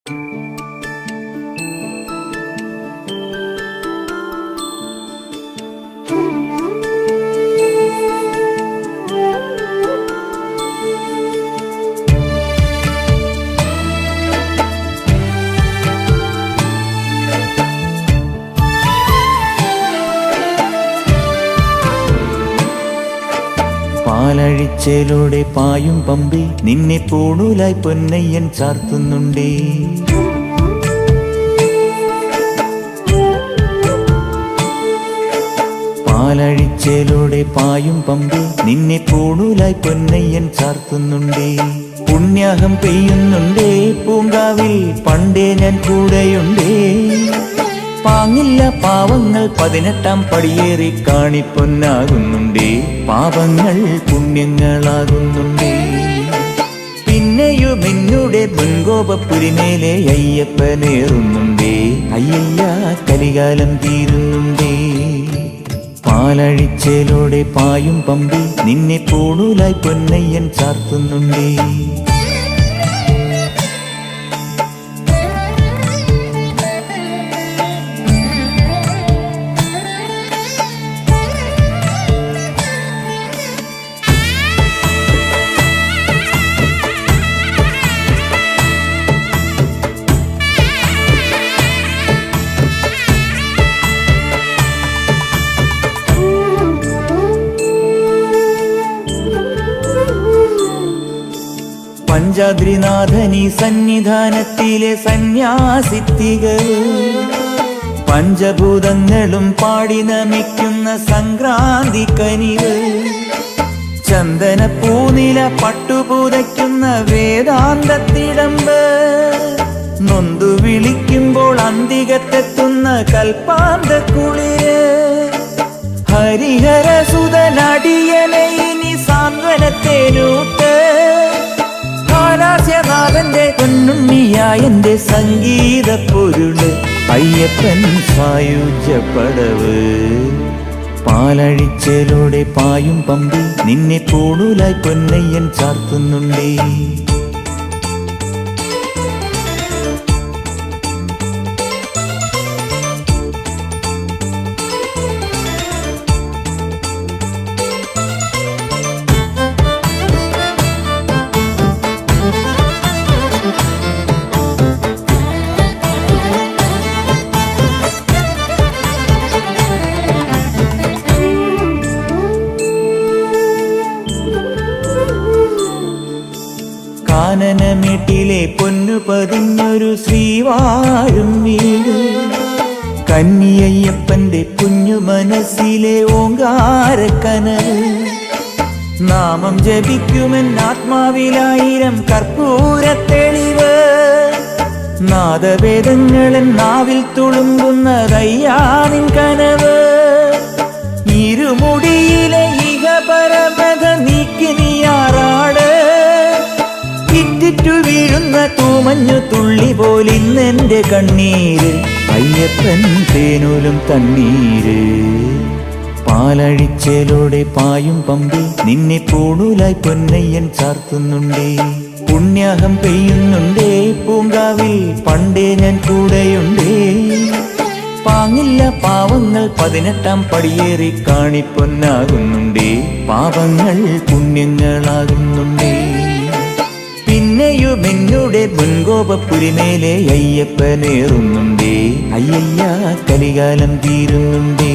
പാലഴിച്ചേലോടെ പായും പമ്പി നിന്നെ പൂണൂലായി പൊന്നയ്യൻ ചാർത്തുന്നുണ്ടേ. പാലഴിച്ചേലോടെ പായും പമ്പി നിന്നെ പൂണൂലായി പൊന്നയ്യൻ ചാർത്തുന്നുണ്ടേ. പുണ്യാഹം പെയ്യുന്നുണ്ടേ പൂങ്കാവിൽ പണ്ടേ ഞാൻ കൂടെയുണ്ടേ. പാങ്ങില്ല പാവങ്ങൾ 18-ാം പടിയേറി കാണിപ്പൊന്നാകുന്നുണ്ടേ. പാപങ്ങൾ പുണ്യങ്ങളാകുന്നുണ്ടേ. പിന്നെയും എന്നുടെ മുൻകോപപ്പുരിമേലെ അയ്യപ്പനേറുന്നുണ്ടേ. അയ്യയ്യ കലികാലം തീരുന്നുണ്ടേ. പാലഴിച്ചേലോടെ പായും പമ്പി നിന്നെ പൂണൂലായി പൊന്നയ്യൻ ചാർത്തുന്നുണ്ടേ. പഞ്ചാദ്രിനാഥനീ സന്നിധാനത്തിലെ സന്യാസിത്തികൾ പഞ്ചഭൂതങ്ങളും പാടി നമിക്കുന്ന സംക്രാന്തി കനിവ്. ചന്ദനപ്പൂനില പട്ടുപൂതയ്ക്കുന്ന വേദാന്തത്തിടമ്പ്. നൊന്തു വിളിക്കുമ്പോൾ അന്തികത്തെത്തുന്ന കൽപ്പാന്ത കുളിര്. ഹരിഹരസുതനടിയനെ ഇനി സാന്ത്വനത്തേനൂട്ട്. ാഥന്റെ പൊന്നുണ്ണിയായന്റെ സംഗീത പൊരുള് അയ്യപ്പൻ സായുജ്യപ്പടവ്. പാലഴിച്ചേലോടെ പായും പമ്പി നിന്നെ പൂണൂലായി പൊന്നയ്യൻ ചാർത്തുന്നുണ്ടേ. കാനനമേട്ടിലെ പൊന്നു പതിഞ്ഞൊരു ശ്രീവാഴും വീട്. കന്നിയയ്യപ്പന്റെ കുഞ്ഞു മനസ്സിലെ ഓങ്കാരക്കനവ്. നാമം ജപിക്കുമെൻ ആത്മാവിലായിരം കർപ്പൂരത്തെളിവ്. നാദവേദങ്ങളൻ നാവിൽ തുളുമ്പുന്നതയ്യാനിൻ കനവ്. ഇരുമുടിയിലെ ഇഹപരമത നീക്കി നീയാറാട്. ഇറ്റിറ്റു വീഴുന്ന തൂമഞ്ഞു തുള്ളി പോലിന്നെന്റെ കണ്ണീര്. അയ്യപ്പൻ തേനൂലും തണ്ണീര്. പാലഴിച്ചേലോടെ പായും പമ്പി നിന്നെ പൂണൂലായി പൊന്നയ്യൻ ചാർത്തുന്നുണ്ടേ. പുണ്യാഹം പെയ്യുന്നുണ്ടേ പൂങ്കാവിൽ പണ്ടേ ഞാൻ കൂടെയുണ്ടേ. പാങ്ങില്ല പാവങ്ങൾ 18-ാം പടിയേറി കാണിപ്പൊന്നാകുന്നുണ്ടേ. പാപങ്ങൾ പുണ്യങ്ങളാകുന്നുണ്ടേ. പിന്നെയും എന്നുടെ മുൻകോപപ്പുരിമേലെ അയ്യപ്പനേറുന്നുണ്ടേ. അയ്യയ്യ കലികാലം തീരുന്നുണ്ടേ.